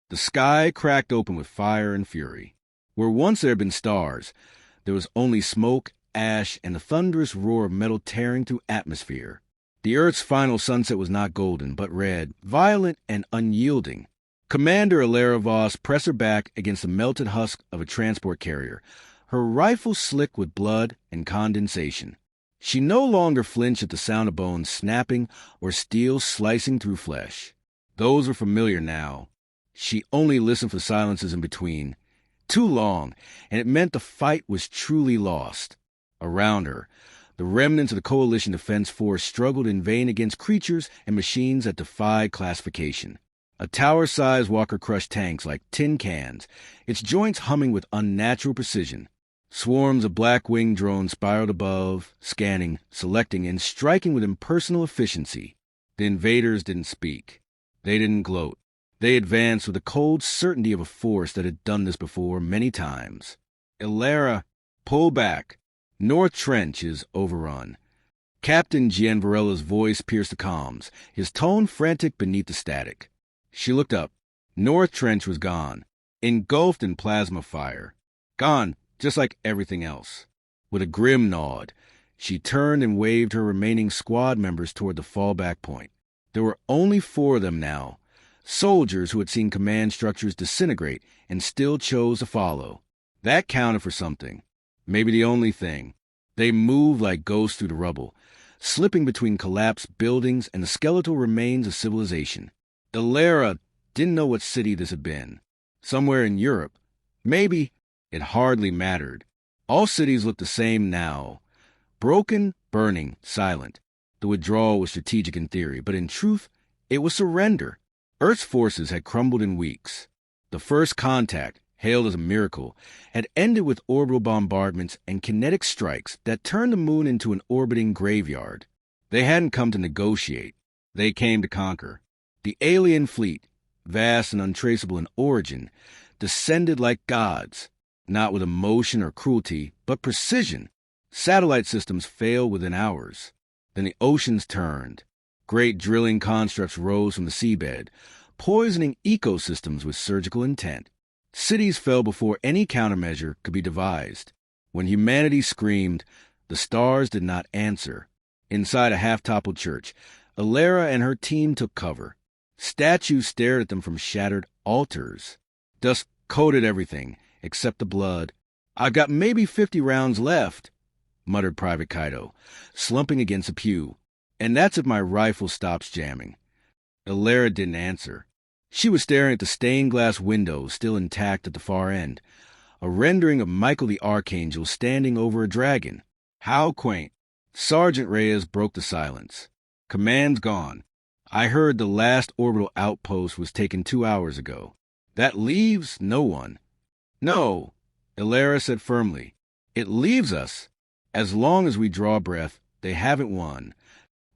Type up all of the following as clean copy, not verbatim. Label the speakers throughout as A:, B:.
A: The sky cracked open with fire and fury. Where once there had been stars, there was only smoke, ash, and the thunderous roar of metal tearing through atmosphere. The Earth's final sunset was not golden, but red, violent, and unyielding. Commander Alara Voss pressed her back against the melted husk of a transport carrier, her rifle slick with blood and condensation. She no longer flinched at the sound of bones snapping or steel slicing through flesh. Those were familiar now. She only listened for silences in between. Too long, and it meant the fight was truly lost. Around her, the remnants of the Coalition Defense Force struggled in vain against creatures and machines that defied classification. A tower-sized walker crushed tanks like tin cans, its joints humming with unnatural precision. Swarms of black-winged drones spiraled above, scanning, selecting, and striking with impersonal efficiency. The invaders didn't speak. They didn't gloat. They advanced with the cold certainty of a force that had done this before many times. Alara, pull back. North Trench is overrun. Captain Gianvarella's voice pierced the comms, his tone frantic beneath the static. She looked up. North Trench was gone, engulfed in plasma fire. Gone, just like everything else. With a grim nod, she turned and waved her remaining squad members toward the fallback point. There were only 4 of them now, soldiers who had seen command structures disintegrate and still chose to follow. That counted for something. Maybe the only thing. They moved like ghosts through the rubble, slipping between collapsed buildings and the skeletal remains of civilization. Alara didn't know what city this had been. Somewhere in Europe. Maybe. It hardly mattered. All cities looked the same now. Broken, burning, silent. The withdrawal was strategic in theory, but in truth, it was surrender. Earth's forces had crumbled in weeks. The first contact, hailed as a miracle, had ended with orbital bombardments and kinetic strikes that turned the moon into an orbiting graveyard. They hadn't come to negotiate. They came to conquer. The alien fleet, vast and untraceable in origin, descended like gods, not with emotion or cruelty, but precision. Satellite systems failed within hours. Then the oceans turned. Great drilling constructs rose from the seabed, poisoning ecosystems with surgical intent. Cities fell before any countermeasure could be devised. When humanity screamed, the stars did not answer. Inside a half-toppled church, Alara and her team took cover. Statues stared at them from shattered altars. Dust coated everything, except the blood. "I've got maybe 50 rounds left," muttered Private Kaido, slumping against a pew. "And that's if my rifle stops jamming." Alara didn't answer. She was staring at the stained glass windows still intact at the far end, a rendering of Michael the Archangel standing over a dragon. How quaint. Sergeant Reyes broke the silence. "Command's gone. I heard the last orbital outpost was taken 2 hours ago. That leaves no one." "No," Alara said firmly. "It leaves us. As long as we draw breath, they haven't won."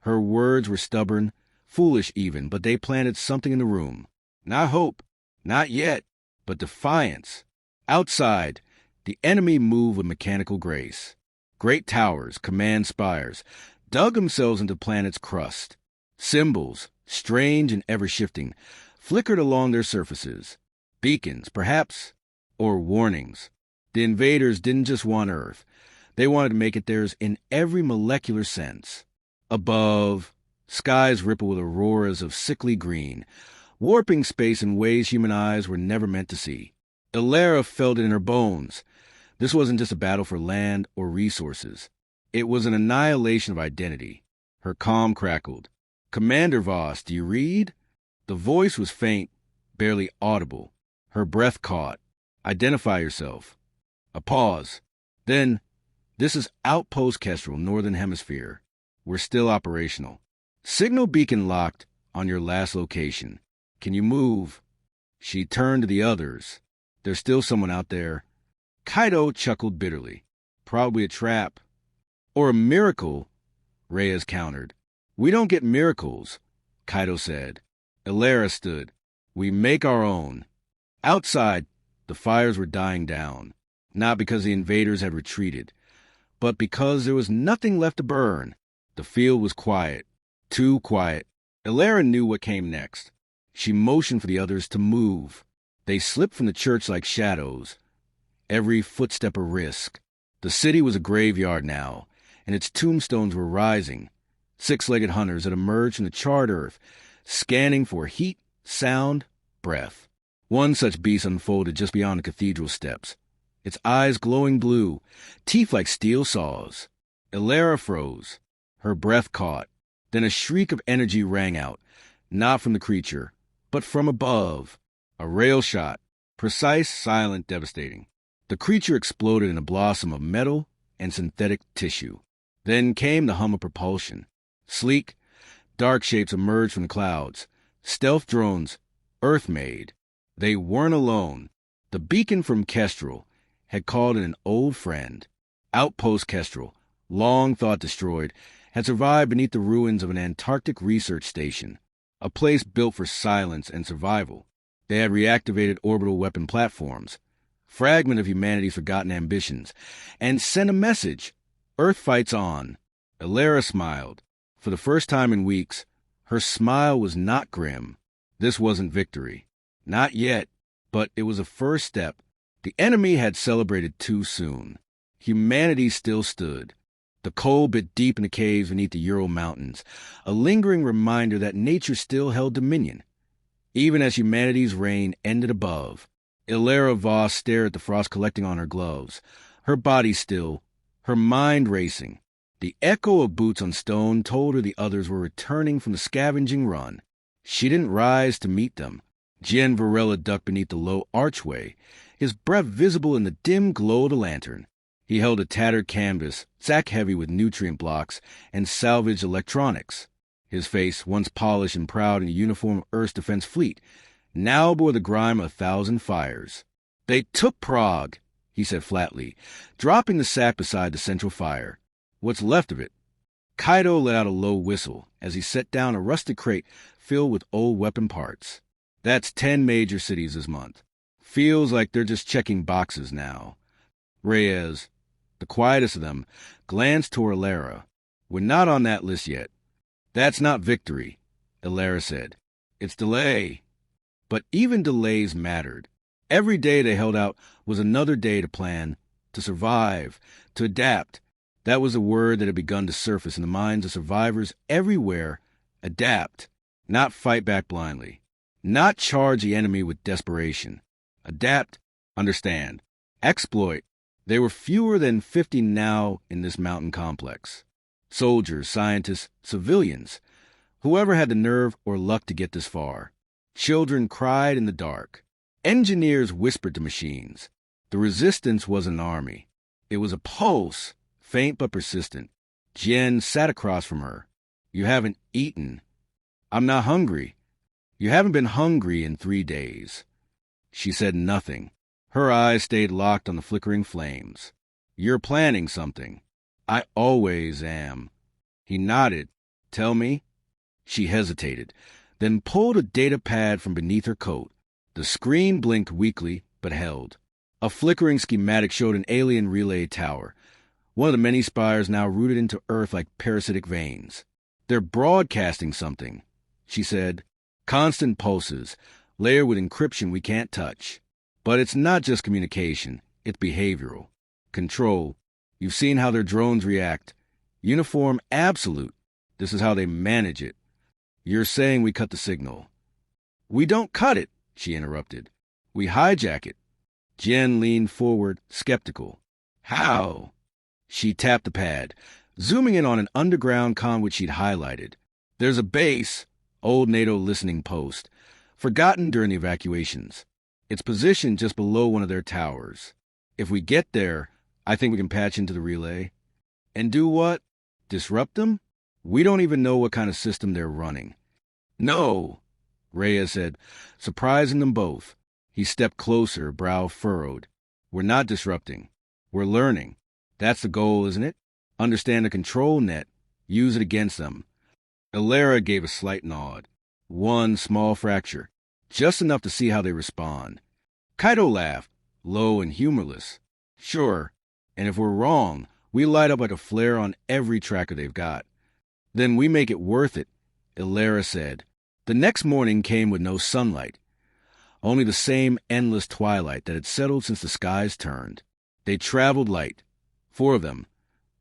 A: Her words were stubborn, foolish even, but they planted something in the room. Not hope, not yet, but defiance. Outside, the enemy moved with mechanical grace. Great towers, command spires, dug themselves into the planet's crust. Symbols, strange and ever-shifting, flickered along their surfaces. Beacons, perhaps, or warnings. The invaders didn't just want Earth. They wanted to make it theirs in every molecular sense. Above, skies rippled with auroras of sickly green, warping space in ways human eyes were never meant to see. Alara felt it in her bones. This wasn't just a battle for land or resources. It was an annihilation of identity. Her calm crackled. "Commander Voss, do you read?" The voice was faint, barely audible. Her breath caught. "Identify yourself." A pause. Then, "This is Outpost Kestrel, Northern Hemisphere. We're still operational. Signal beacon locked on your last location. Can you move?" She turned to the others. "There's still someone out there." Kaido chuckled bitterly. "Probably a trap." "Or a miracle," Reyes countered. "We don't get miracles," Kaido said. Alara stood. "We make our own." Outside, the fires were dying down. Not because the invaders had retreated, but because there was nothing left to burn. The field was quiet. Too quiet. Alara knew what came next. She motioned for the others to move. They slipped from the church like shadows, every footstep a risk. The city was a graveyard now, and its tombstones were rising, six-legged hunters that emerged from the charred earth, scanning for heat, sound, breath. One such beast unfolded just beyond the cathedral steps, its eyes glowing blue, teeth like steel saws. Ilara froze, her breath caught. Then a shriek of energy rang out, not from the creature, but from above. A rail shot, precise, silent, devastating. The creature exploded in a blossom of metal and synthetic tissue. Then came the hum of propulsion. Sleek, dark shapes emerged from the clouds. Stealth drones, Earth-made. They weren't alone. The beacon from Kestrel had called in an old friend. Outpost Kestrel, long thought destroyed, had survived beneath the ruins of an Antarctic research station, a place built for silence and survival. They had reactivated orbital weapon platforms, fragment of humanity's forgotten ambitions, and sent a message. Earth fights on. Ilara smiled. For the first time in weeks, her smile was not grim. This wasn't victory. Not yet, but it was a first step. The enemy had celebrated too soon. Humanity still stood. The cold bit deep in the caves beneath the Ural Mountains, a lingering reminder that nature still held dominion. Even as humanity's reign ended above, Ilara Voss stared at the frost collecting on her gloves, her body still, her mind racing. The echo of boots on stone told her the others were returning from the scavenging run. She didn't rise to meet them. Gian Varela ducked beneath the low archway, his breath visible in the dim glow of the lantern. He held a tattered canvas, sack-heavy with nutrient blocks and salvaged electronics. His face, once polished and proud in the uniform of Earth's defense fleet, now bore the grime of 1,000 fires. "They took Prague," he said flatly, dropping the sack beside the central fire. "What's left of it?" Kaido let out a low whistle as he set down a rusted crate filled with old weapon parts. "That's 10 major cities this month. Feels like they're just checking boxes now." Reyes, the quietest of them, glanced toward Ilara. "We're not on that list yet." "That's not victory," Ilara said. "It's delay." But even delays mattered. Every day they held out was another day to plan, to survive, to adapt. That was a word that had begun to surface in the minds of survivors everywhere. Adapt, not fight back blindly, not charge the enemy with desperation. Adapt, understand, exploit. There were fewer than 50 now in this mountain complex. Soldiers, scientists, civilians, whoever had the nerve or luck to get this far. Children cried in the dark. Engineers whispered to machines. The resistance was an army. It was a pulse, faint but persistent. Jen sat across from her. "You haven't eaten." "I'm not hungry." "You haven't been hungry in 3 days." She said nothing. Her eyes stayed locked on the flickering flames. "You're planning something." "I always am." He nodded. "Tell me." She hesitated, then pulled a data pad from beneath her coat. The screen blinked weakly, but held. A flickering schematic showed an alien relay tower, one of the many spires now rooted into Earth like parasitic veins. "They're broadcasting something," she said. "Constant pulses, layered with encryption we can't touch. But it's not just communication, it's behavioral. Control. You've seen how their drones react. Uniform absolute. This is how they manage it. You're saying we cut the signal." "We don't cut it," she interrupted. "We hijack it." Jen leaned forward, skeptical. "How?" She tapped the pad, zooming in on an underground conduit she'd highlighted. "There's a base, old NATO listening post, forgotten during the evacuations. It's positioned just below one of their towers. If we get there, I think we can patch into the relay." "And do what? Disrupt them?" "We don't even know what kind of system they're running." "No," Reyes said, surprising them both. He stepped closer, brow furrowed. "We're not disrupting. We're learning. That's the goal, isn't it? Understand the control net. Use it against them." Ilara gave a slight nod. One small fracture. Just enough to see how they respond. Kaido laughed, low and humorless. "Sure, and if we're wrong, we light up like a flare on every tracker they've got." "Then we make it worth it," Ilara said. The next morning came with no sunlight. only the same endless twilight that had settled since the skies turned. They traveled light, 4 of them,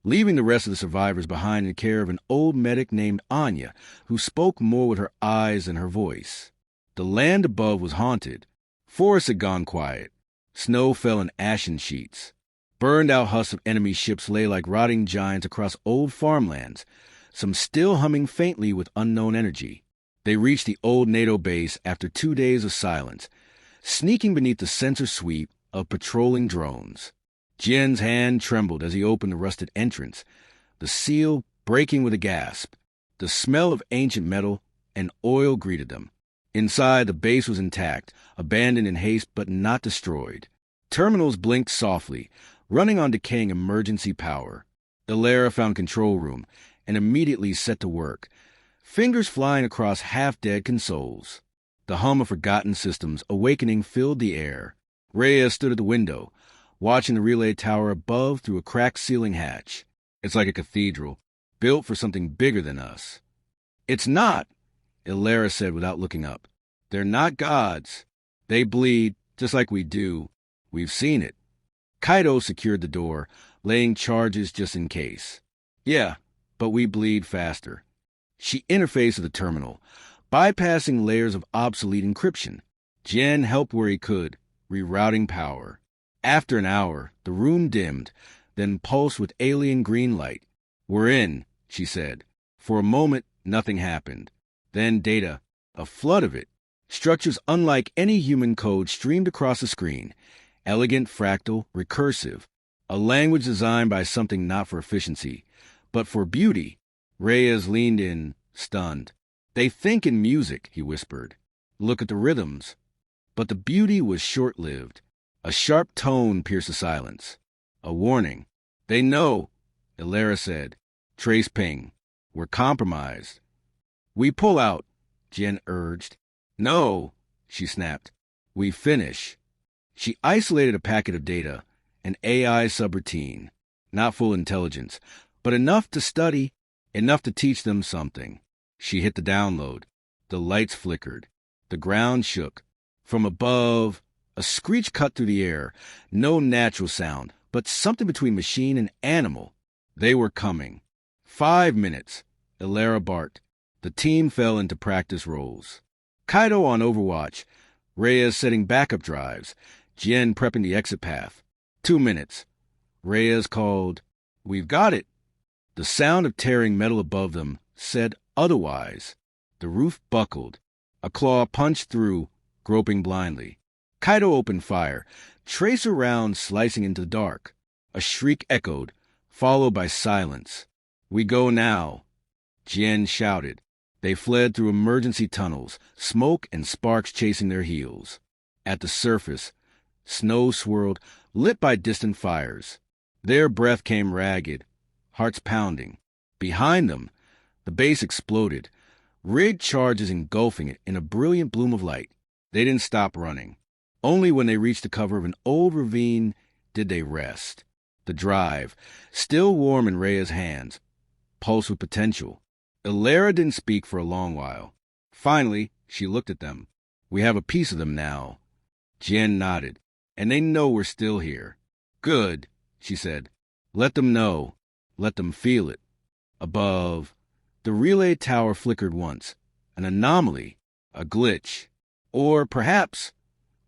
A: leaving the rest of the survivors behind in care of an old medic named Anya, who spoke more with her eyes than her voice. The land above was haunted. Forests had gone quiet. Snow fell in ashen sheets. Burned-out husks of enemy ships lay like rotting giants across old farmlands, some still humming faintly with unknown energy. They reached the old NATO base after 2 days of silence, sneaking beneath the sensor sweep of patrolling drones. Jian's hand trembled as he opened the rusted entrance, the seal breaking with a gasp. The smell of ancient metal and oil greeted them. Inside, the base was intact, abandoned in haste but not destroyed. Terminals blinked softly, running on decaying emergency power. Ilera found control room and immediately set to work, fingers flying across half-dead consoles. The hum of forgotten systems awakening filled the air. Reyes stood at the window, watching the relay tower above through a cracked ceiling hatch. It's like a cathedral, built for something bigger than us. It's not, Ilera said without looking up. They're not gods. They bleed, just like we do. We've seen it. Kaido secured the door, laying charges just in case. Yeah, but we bleed faster. She interfaced with the terminal, bypassing layers of obsolete encryption. Jen helped where he could, rerouting power. After an hour, the room dimmed, then pulsed with alien green light. We're in, she said. For a moment, nothing happened. Then data, a flood of it. Structures unlike any human code streamed across the screen. Elegant, fractal, recursive. A language designed by something not for efficiency, but for beauty. Reyes leaned in, stunned. They think in music, he whispered. Look at the rhythms. But the beauty was short-lived. A sharp tone pierced the silence. A warning. They know, Ilera said. Trace ping. We're compromised. We pull out, Jen urged. No, she snapped. We finish. She isolated a packet of data, an AI subroutine. Not full intelligence, but enough to study, enough to teach them something. She hit the download. The lights flickered. The ground shook. From above, a screech cut through the air. No natural sound, but something between machine and animal. They were coming. 5 minutes. Ilera barked. The team fell into practice roles. Kaido on overwatch. Reyes setting backup drives. Jen prepping the exit path. 2 minutes. Reyes called, We've got it. The sound of tearing metal above them said otherwise. The roof buckled. A claw punched through, groping blindly. Kaido opened fire, tracer rounds slicing into the dark. A shriek echoed, followed by silence. We go now, Jen shouted. They fled through emergency tunnels, smoke and sparks chasing their heels. At the surface, snow swirled, lit by distant fires. Their breath came ragged, hearts pounding. Behind them, the base exploded, rigged charges engulfing it in a brilliant bloom of light. They didn't stop running. Only when they reached the cover of an old ravine did they rest. The drive, still warm in Rhea's hands, pulsed with potential. Ilera didn't speak for a long while. Finally, she looked at them. We have a piece of them now. Jen nodded. And they know we're still here. Good, she said. Let them know. Let them feel it. Above, the relay tower flickered once. An anomaly. A glitch. Or perhaps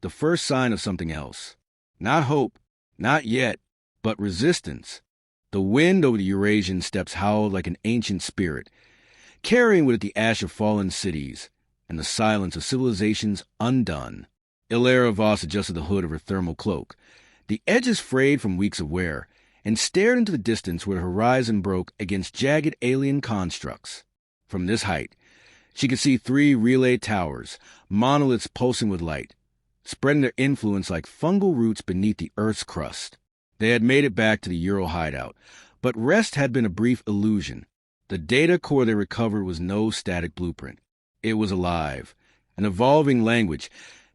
A: the first sign of something else. Not hope. Not yet. But resistance. The wind over the Eurasian steppes howled like an ancient spirit, carrying with it the ash of fallen cities and the silence of civilizations undone. Ilera Voss adjusted the hood of her thermal cloak, the edges frayed from weeks of wear, and stared into the distance where the horizon broke against jagged alien constructs. From this height, she could see 3 relay towers, monoliths pulsing with light, spreading their influence like fungal roots beneath the Earth's crust. They had made it back to the Ural hideout, but rest had been a brief illusion. The data core they recovered was no static blueprint. It was alive, an evolving language,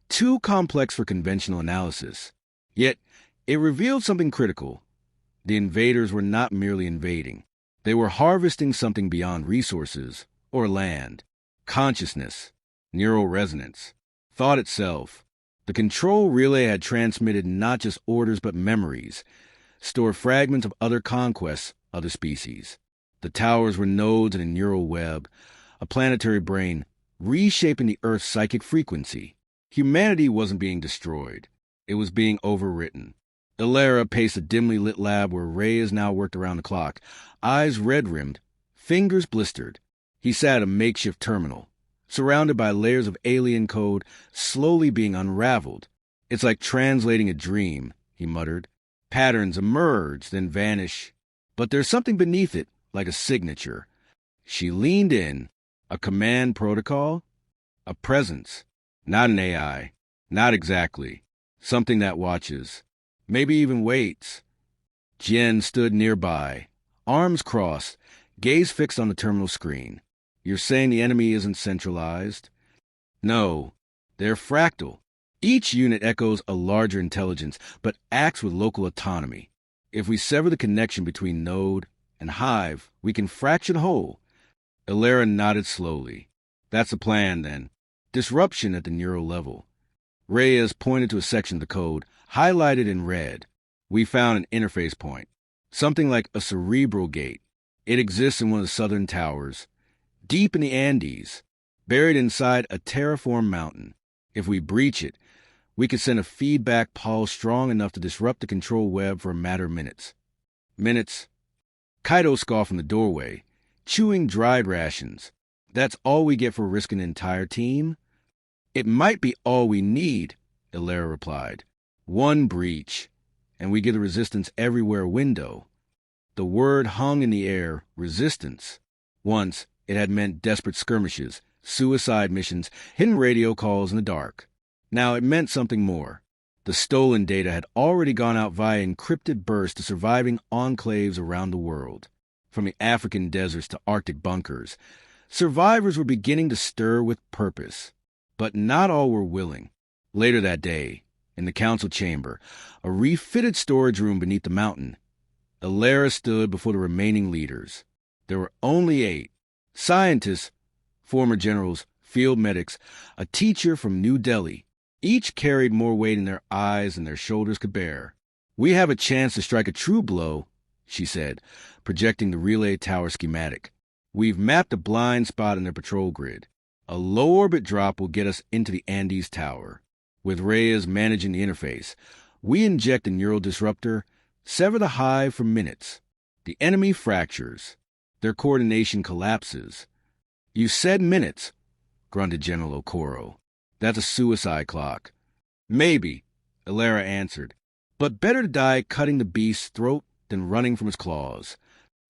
A: too complex for conventional analysis. Yet, it revealed something critical. The invaders were not merely invading. They were harvesting something beyond resources or land. Consciousness, neural resonance, thought itself. The control relay had transmitted not just orders but memories, stored fragments of other conquests, other species. The towers were nodes in a neural web, a planetary brain, reshaping the Earth's psychic frequency. Humanity wasn't being destroyed. It was being overwritten. Ilera paced a dimly lit lab where Reyes now worked around the clock, eyes red-rimmed, fingers blistered. He sat at a makeshift terminal, surrounded by layers of alien code slowly being unraveled. It's like translating a dream, he muttered. Patterns emerge, then vanish. But there's something beneath it, like a signature. She leaned in. A command protocol? A presence. Not an AI. Not exactly. Something that watches. Maybe even waits. Jen stood nearby, arms crossed, gaze fixed on the terminal screen. You're saying the enemy isn't centralized? No, they're fractal. Each unit echoes a larger intelligence, but acts with local autonomy. If we sever the connection between node and hive, we can fracture the whole. Ilera nodded slowly. That's the plan, then. Disruption at the neural level. Reyes pointed to a section of the code, highlighted in red. We found an interface point. Something like a cerebral gate. It exists in one of the southern towers, deep in the Andes, buried inside a terraformed mountain. If we breach it, we could send a feedback pulse strong enough to disrupt the control web for a matter of minutes. Minutes? Kaido scoffed from the doorway, chewing dried rations. That's all we get for risking an entire team? It might be all we need, Ilera replied. One breach, and we give the resistance everywhere a window. The word hung in the air, resistance. Once, it had meant desperate skirmishes, suicide missions, hidden radio calls in the dark. Now it meant something more. The stolen data had already gone out via encrypted bursts to surviving enclaves around the world. From the African deserts to Arctic bunkers, survivors were beginning to stir with purpose. But not all were willing. Later that day, in the council chamber, a refitted storage room beneath the mountain, Ilera stood before the remaining leaders. There were only 8. Scientists, former generals, field medics, a teacher from New Delhi. Each carried more weight in their eyes than their shoulders could bear. We have a chance to strike a true blow, she said, projecting the relay tower schematic. We've mapped a blind spot in their patrol grid. A low-orbit drop will get us into the Andes tower. With Reyes managing the interface, we inject a neural disruptor, sever the hive for minutes. The enemy fractures. Their coordination collapses. You said minutes, grunted General Okoro. That's a suicide clock. Maybe, Ilera answered. But better to die cutting the beast's throat than running from his claws.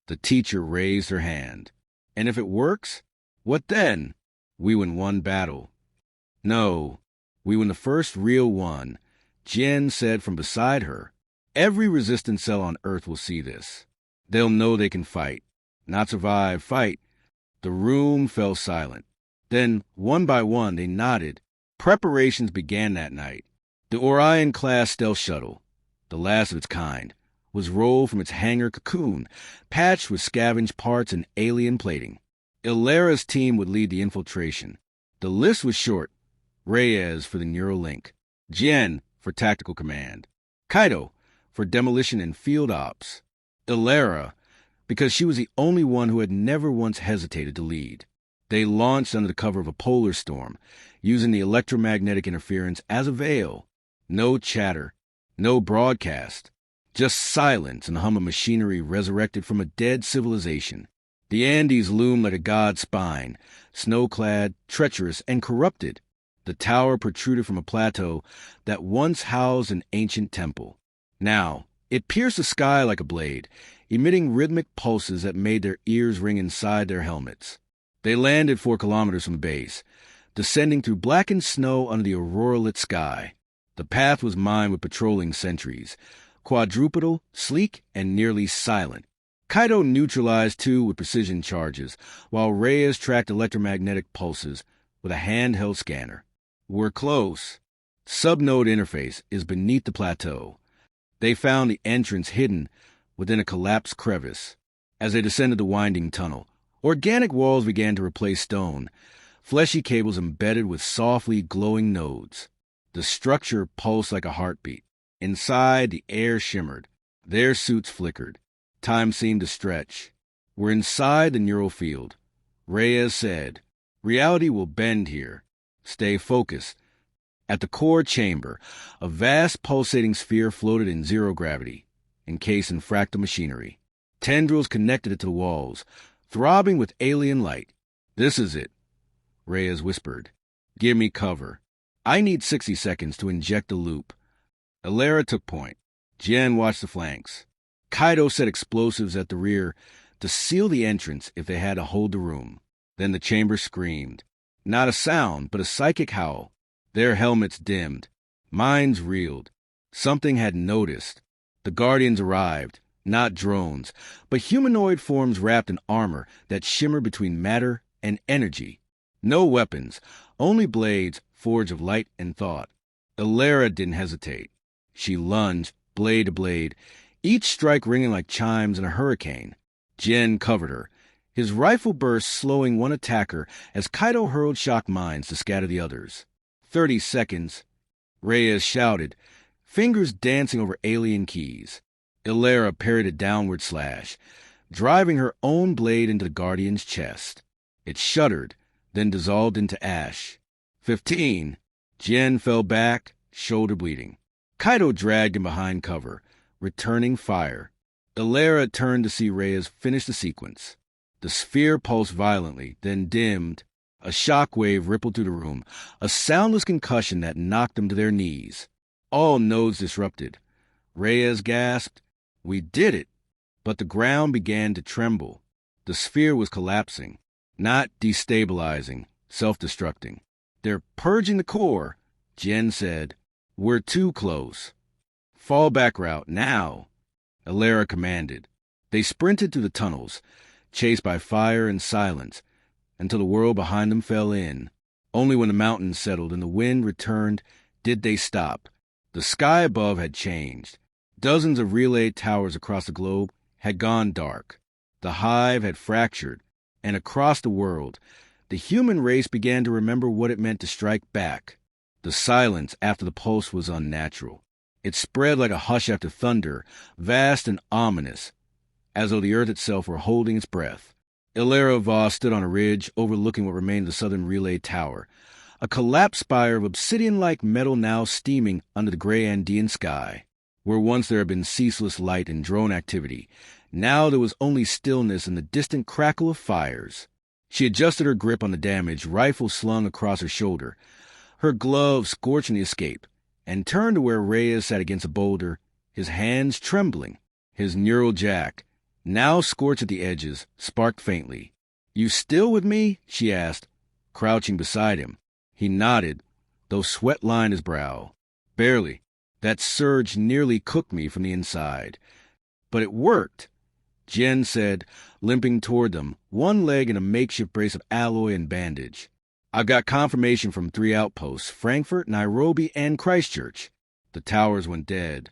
A: The teacher raised her hand. And if it works, what then? We win one battle. No, we win the first real one, Jen said from beside her. Every resistance cell on Earth will see this. They'll know they can fight. Not survive, fight. The room fell silent. Then, one by one, they nodded. Preparations began that night. The Orion-class stealth shuttle, the last of its kind, was rolled from its hangar cocoon, patched with scavenged parts and alien plating. Ilera's team would lead the infiltration. The list was short. Reyes for the neural link, Jen for tactical command, Kaido for demolition and field ops, Ilera because she was the only one who had never once hesitated to lead. They launched under the cover of a polar storm, using the electromagnetic interference as a veil. No chatter, no broadcast, just silence and the hum of machinery resurrected from a dead civilization. The Andes loomed like a god's spine, snow-clad, treacherous, and corrupted. The tower protruded from a plateau that once housed an ancient temple. Now, it pierced the sky like a blade, emitting rhythmic pulses that made their ears ring inside their helmets. They landed 4 kilometers from base, descending through blackened snow under the aurora-lit sky. The path was mined with patrolling sentries, quadrupedal, sleek, and nearly silent. Kaido neutralized 2 with precision charges, while Reyes tracked electromagnetic pulses with a handheld scanner. We're close. Subnode interface is beneath the plateau. They found the entrance hidden within a collapsed crevice. As they descended the winding tunnel, organic walls began to replace stone, fleshy cables embedded with softly glowing nodes. The structure pulsed like a heartbeat. Inside, the air shimmered. Their suits flickered. Time seemed to stretch. We're inside the neural field. Reyes said, "Reality will bend here. Stay focused." At the core chamber, a vast pulsating sphere floated in zero gravity, encased in fractal machinery. Tendrils connected it to the walls, throbbing with alien light. "This is it," Reyes whispered. "Give me cover. I need 60 seconds to inject the loop." Alara took point. Jen watched the flanks. Kaido set explosives at the rear to seal the entrance if they had to hold the room. Then the chamber screamed. Not a sound, but a psychic howl. Their helmets dimmed. Minds reeled. Something had noticed. The Guardians arrived, not drones, but humanoid forms wrapped in armor that shimmered between matter and energy. No weapons, only blades forged of light and thought. Alara didn't hesitate. She lunged, blade to blade, each strike ringing like chimes in a hurricane. Jin covered her, his rifle burst slowing one attacker as Kaido hurled shock mines to scatter the others. 30 seconds, Reyes shouted, fingers dancing over alien keys. Alara parried a downward slash, driving her own blade into the Guardian's chest. It shuddered, then dissolved into ash. 15. Jen fell back, shoulder bleeding. Kaido dragged him behind cover, returning fire. Alara turned to see Reyes finish the sequence. The sphere pulsed violently, then dimmed. A shock wave rippled through the room, a soundless concussion that knocked them to their knees. All nodes disrupted. Reyes gasped, "We did it!" But the ground began to tremble. The sphere was collapsing, not destabilizing, self-destructing. "They're purging the core," Jen said. "We're too close." "Fallback route, now," Alara commanded. They sprinted through the tunnels, chased by fire and silence, until the world behind them fell in. Only when the mountains settled and the wind returned did they stop. The sky above had changed. Dozens of relay towers across the globe had gone dark. The hive had fractured, and across the world, the human race began to remember what it meant to strike back. The silence after the pulse was unnatural. It spread like a hush after thunder, vast and ominous, as though the earth itself were holding its breath. Alara Voss stood on a ridge overlooking what remained of the southern relay tower, a collapsed spire of obsidian-like metal now steaming under the gray Andean sky. Where once there had been ceaseless light and drone activity, now there was only stillness and the distant crackle of fires. She adjusted her grip on the damage, rifle slung across her shoulder, her glove scorching the escape, and turned to where Reyes sat against a boulder, his hands trembling. His neural jack, now scorched at the edges, sparked faintly. "You still with me?" she asked, crouching beside him. He nodded, though sweat lined his brow. "Barely. That surge nearly cooked me from the inside. But it worked," Jen said, limping toward them, one leg in a makeshift brace of alloy and bandage. "I've got confirmation from 3 outposts, Frankfurt, Nairobi, and Christchurch." The towers went dead.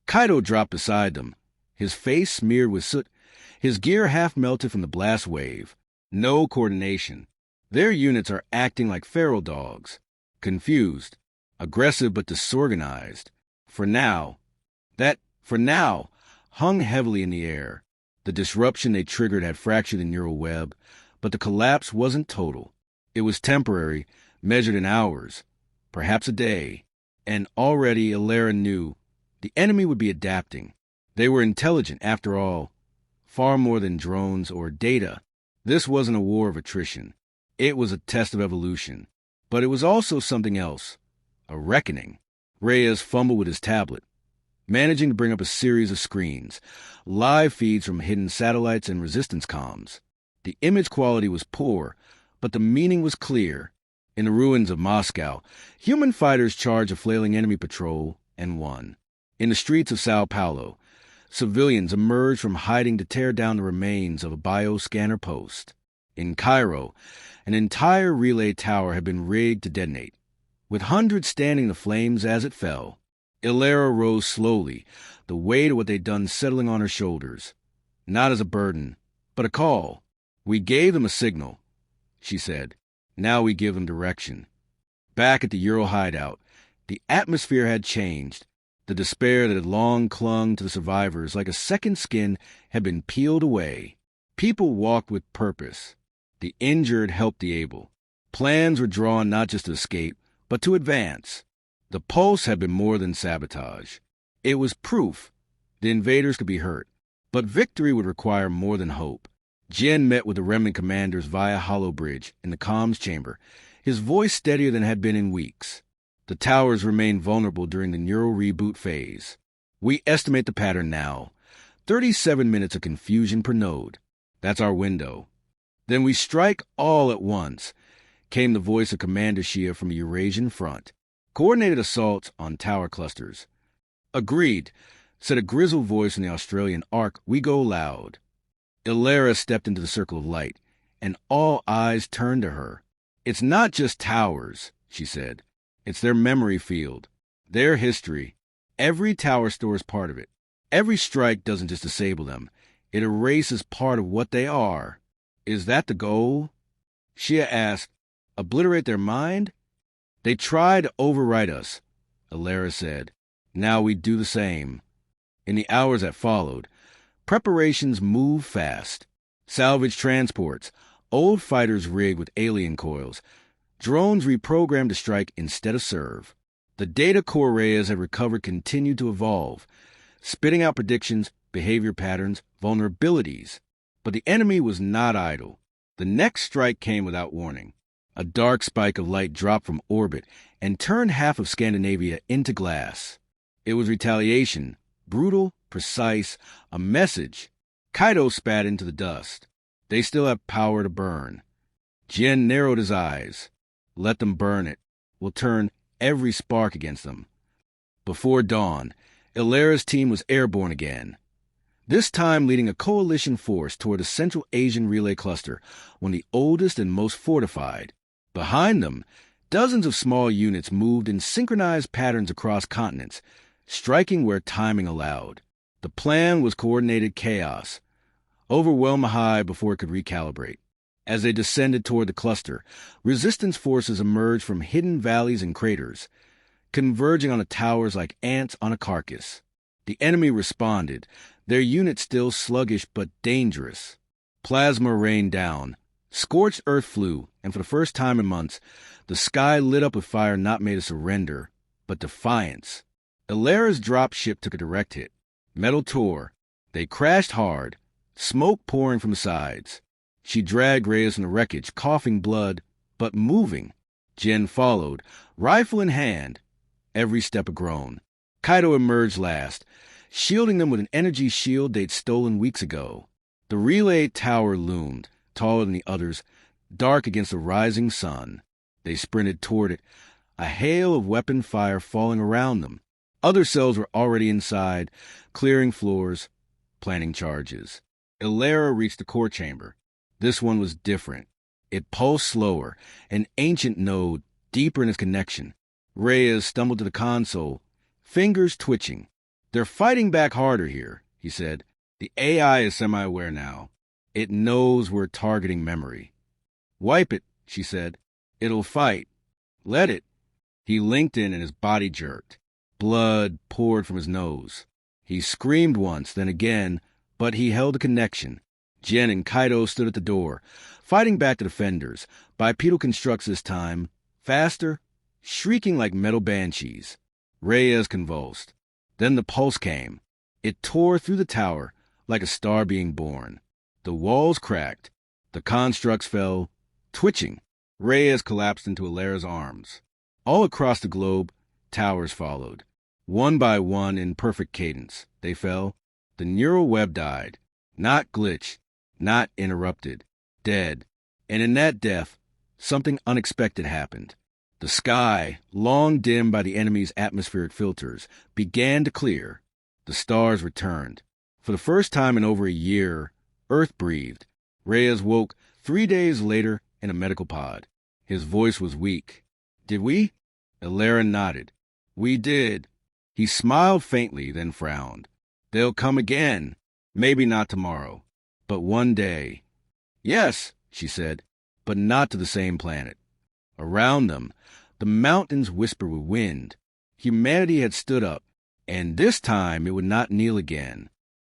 A: Kaido dropped beside them, his face smeared with soot, his gear half melted from the blast wave. No coordination. Their units are acting like feral dogs, confused, aggressive but disorganized. For now, hung heavily in the air. The disruption they triggered had fractured the neural web, but the collapse wasn't total. It was temporary, measured in hours, perhaps a day. And already Alara knew the enemy would be adapting. They were intelligent, after all, far more than drones or data. This wasn't a war of attrition. It was a test of evolution. But it was also something else, a reckoning. Reyes fumbled with his tablet, managing to bring up a series of screens, live feeds from hidden satellites and resistance comms. The image quality was poor, but the meaning was clear. In the ruins of Moscow, human fighters charged a flailing enemy patrol and won. In the streets of Sao Paulo, civilians emerged from hiding to tear down the remains of a bioscanner post. In Cairo, an entire relay tower had been rigged to detonate, with hundreds standing in the flames as it fell. Alara rose slowly, the weight of what they'd done settling on her shoulders. Not as a burden, but a call. "We gave them a signal," she said. "Now we give them direction." Back at the Ural hideout, The atmosphere had changed. The despair that had long clung to the survivors like a second skin had been peeled away. People walked with purpose. The injured helped the able. Plans were drawn not just to escape, but to advance. The pulse had been more than sabotage. It was proof the invaders could be hurt, but victory would require more than hope. Jin met with the remnant commanders via holobridge in the comms chamber, his voice steadier than it had been in weeks. The towers remained vulnerable during the neural reboot phase. We estimate the pattern now. 37 minutes of confusion per node. That's our window. Then we strike all at once, came the voice of Commander Shia from the Eurasian front. Coordinated assaults on tower clusters. Agreed, said a grizzled voice in the Australian Ark. We go loud. Illyra stepped into the circle of light, and all eyes turned to her. It's not just towers, she said. It's their memory field, their history. Every tower stores part of it. Every strike doesn't just disable them. It erases part of what they are. Is that the goal? Shia asked. Obliterate their mind? They tried to overwrite us, Illyra said. Now we do the same. In the hours that followed, preparations moved fast. Salvage transports, old fighters rigged with alien coils, drones reprogrammed to strike instead of serve. The data core Reyes had recovered continued to evolve, spitting out predictions, behavior patterns, vulnerabilities. But the enemy was not idle. The next strike came without warning. A dark spike of light dropped from orbit and turned half of Scandinavia into glass. It was retaliation, brutal, precise, a message. Kaido spat into the dust. They still have power to burn. Jin narrowed his eyes. Let them burn it. We'll turn every spark against them. Before dawn, Illyra's team was airborne again. This time leading a coalition force toward the Central Asian relay cluster, one of the oldest and most fortified. Behind them, dozens of small units moved in synchronized patterns across continents, striking where timing allowed. The plan was coordinated chaos. Overwhelm a hive before it could recalibrate. As they descended toward the cluster, resistance forces emerged from hidden valleys and craters, converging on the towers like ants on a carcass. The enemy responded, their units still sluggish but dangerous. Plasma rained down. Scorched earth flew, and for the first time in months, the sky lit up with fire not made of surrender, but defiance. Illyra's drop ship took a direct hit. Metal tore. They crashed hard, smoke pouring from the sides. She dragged Reyes from the wreckage, coughing blood, but moving. Jin followed, rifle in hand. Every step a groan. Kaido emerged last, shielding them with an energy shield they'd stolen weeks ago. The relay tower loomed, taller than the others, dark against the rising sun. They sprinted toward it, a hail of weapon fire falling around them. Other cells were already inside, clearing floors, planning charges. Illyra reached the core chamber. This one was different. It pulsed slower, an ancient node, deeper in its connection. Reyes stumbled to the console, fingers twitching. They're fighting back harder here, he said. The AI is semi-aware now. It knows we're targeting memory. Wipe it, she said. It'll fight. Let it. He linked in and his body jerked. Blood poured from his nose. He screamed once, then again, but he held a connection. Jin and Kaido stood at the door, fighting back the defenders, bipedal constructs this time, faster, shrieking like metal banshees. Reyes convulsed. Then the pulse came. It tore through the tower like a star being born. The walls cracked. The constructs fell, twitching. Reyes collapsed into Illyra's arms. All across the globe, towers followed. One by one in perfect cadence, they fell. The neural web died. Not glitch, not interrupted. Dead. And in that death, something unexpected happened. The sky, long dimmed by the enemy's atmospheric filters, began to clear. The stars returned. For the first time in over a year, Earth breathed. Reyes woke 3 days later in a medical pod. His voice was weak. Did we? Illyra nodded. We did. He smiled faintly, then frowned. They'll come again. Maybe not tomorrow, but one day. Yes, she said, but not to the same planet. Around them, the mountains whispered with wind. Humanity had stood up, and this time it would not kneel again.